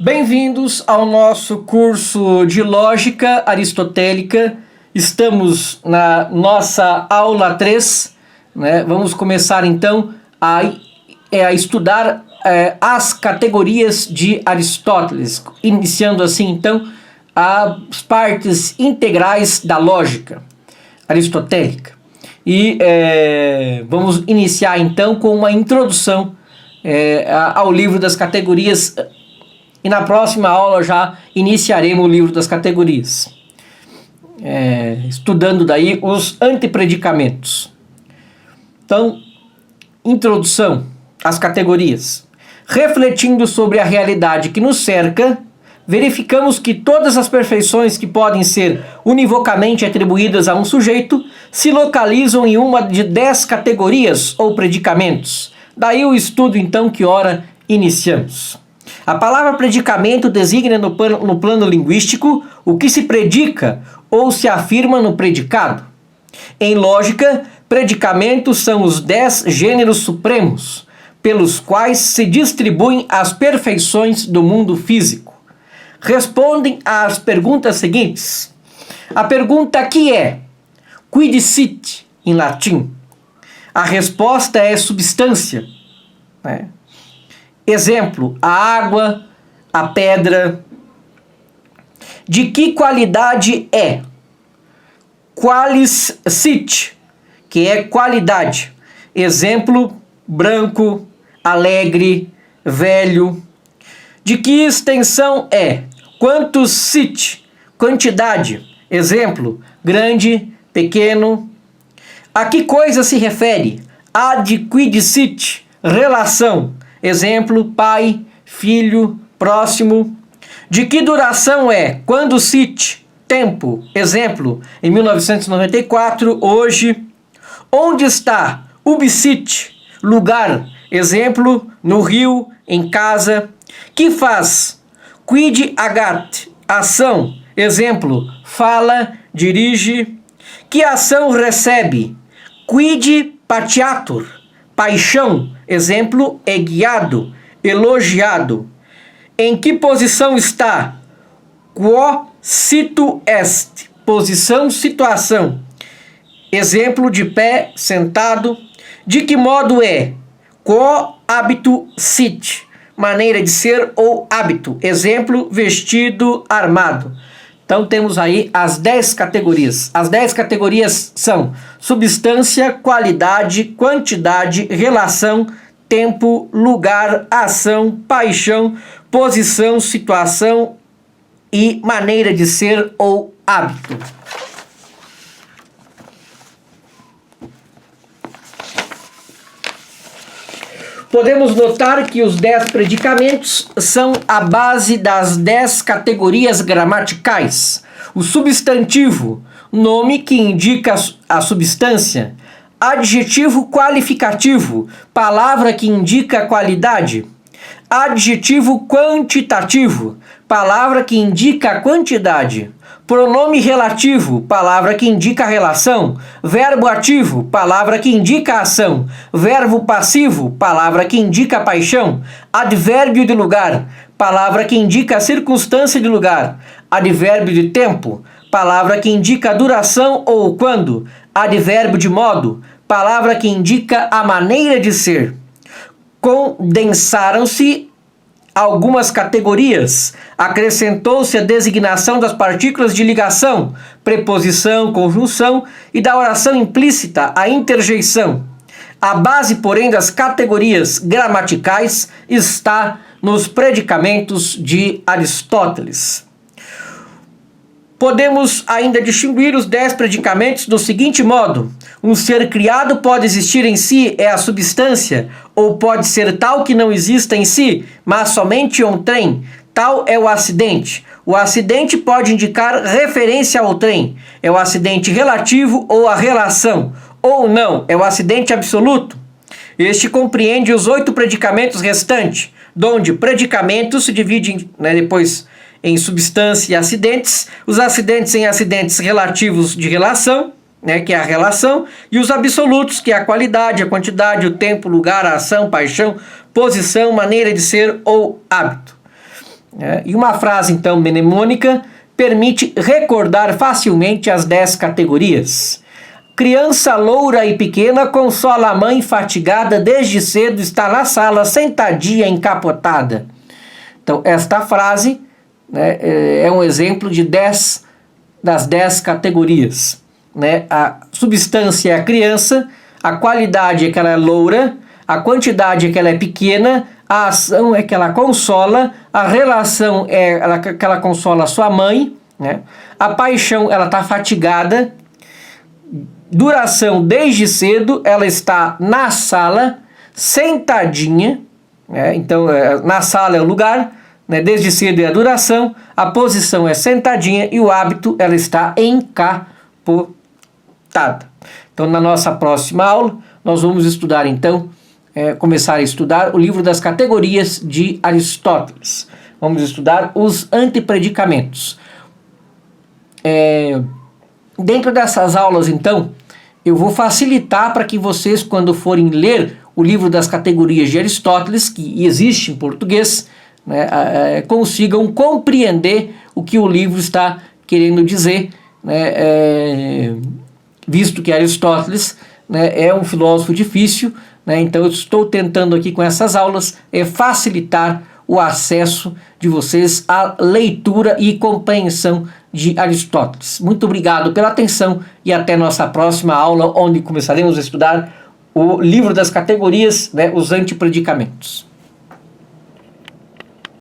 Bem-vindos ao nosso curso de Lógica Aristotélica. Estamos na nossa aula 3, né? Vamos começar então a estudar as categorias de Aristóteles, iniciando assim então as partes integrais da lógica aristotélica. E vamos iniciar então com uma introdução ao livro das categorias. E na próxima aula já iniciaremos o livro das categorias, estudando daí os antepredicamentos. Então, introdução às categorias. Refletindo sobre a realidade que nos cerca, verificamos que todas as perfeições que podem ser univocamente atribuídas a um sujeito se localizam em uma de 10 categorias ou predicamentos. Daí o estudo então que ora iniciamos. A palavra predicamento designa no plano linguístico o que se predica ou se afirma no predicado. Em lógica, predicamentos são os 10 gêneros supremos, pelos quais se distribuem as perfeições do mundo físico. Respondem às perguntas seguintes. A pergunta que é, quid sit, em latim? A resposta é substância, né? Exemplo, a água, a pedra. De que qualidade é? Qualis sit, que é qualidade. Exemplo, branco, alegre, velho. De que extensão é? Quantos sit, quantidade. Exemplo, grande, pequeno. A que coisa se refere? Ad quid sit, relação. Exemplo, pai, filho, próximo. De que duração é? Quando sit, tempo. Exemplo, em 1994, hoje. Onde está? Ubi sit, lugar. Exemplo, no rio, em casa. Que faz? Quid agat, ação. Exemplo, fala, dirige. Que ação recebe? Quid patiatur, paixão. Exemplo, é guiado, elogiado. Em que posição está? Quo situ est, posição, situação. Exemplo, de pé, sentado. De que modo é? Quo habitu sit, maneira de ser ou hábito. Exemplo, vestido, armado. Então temos aí as 10 categorias. As 10 categorias são substância, qualidade, quantidade, relação, tempo, lugar, ação, paixão, posição, situação e maneira de ser ou hábito. Podemos notar que os 10 predicamentos são a base das 10 categorias gramaticais. O substantivo, nome que indica a substância. Adjetivo qualificativo, palavra que indica qualidade. Adjetivo quantitativo, palavra que indica quantidade. Pronome relativo, palavra que indica relação. Verbo ativo, palavra que indica ação. Verbo passivo, palavra que indica paixão. Advérbio de lugar, palavra que indica circunstância de lugar. Advérbio de tempo, palavra que indica duração ou quando. Advérbio de modo, palavra que indica a maneira de ser. Condensaram-se algumas categorias, acrescentou-se a designação das partículas de ligação, preposição, conjunção e da oração implícita, a interjeição. A base, porém, das categorias gramaticais está nos predicamentos de Aristóteles. Podemos ainda distinguir os 10 predicamentos do seguinte modo. Um ser criado pode existir em si, é a substância, ou pode ser tal que não exista em si, mas somente outrem. Tal é o acidente. O acidente pode indicar referência ao outrem. É o acidente relativo ou a relação. Ou não, é o acidente absoluto. Este compreende os 8 predicamentos restantes, donde predicamentos se dividem depois em substância e acidentes, os acidentes em acidentes relativos de relação, que é a relação, e os absolutos, que é a qualidade, a quantidade, o tempo, lugar, a ação, paixão, posição, maneira de ser ou hábito. né? E uma frase, então, mnemônica permite recordar facilmente as 10 categorias. Criança loura e pequena consola a mãe fatigada, desde cedo está na sala sentadinha encapotada. Então, esta frase, né, é um exemplo das 10 categorias. Né? A substância é a criança, a qualidade é que ela é loura, a quantidade é que ela é pequena, a ação é que ela consola, a relação é que ela consola a sua mãe, né? A paixão, ela está fatigada, duração, desde cedo ela está na sala, sentadinha, né? Então na sala é o lugar, né? Desde cedo é a duração, a posição é sentadinha e o hábito, ela está encapotada. Então na nossa próxima aula nós vamos estudar então, começar a estudar o livro das categorias de Aristóteles. Vamos estudar os antepredicamentos. Dentro dessas aulas então, eu vou facilitar para que vocês, quando forem ler o livro das categorias de Aristóteles, que existe em português, né, consigam compreender o que o livro está querendo dizer, né, visto que Aristóteles, né, é um filósofo difícil, né, então eu estou tentando aqui com essas aulas facilitar o acesso de vocês à leitura e compreensão de Aristóteles. Muito obrigado pela atenção e até nossa próxima aula, onde começaremos a estudar o livro das categorias, né, os antepredicamentos.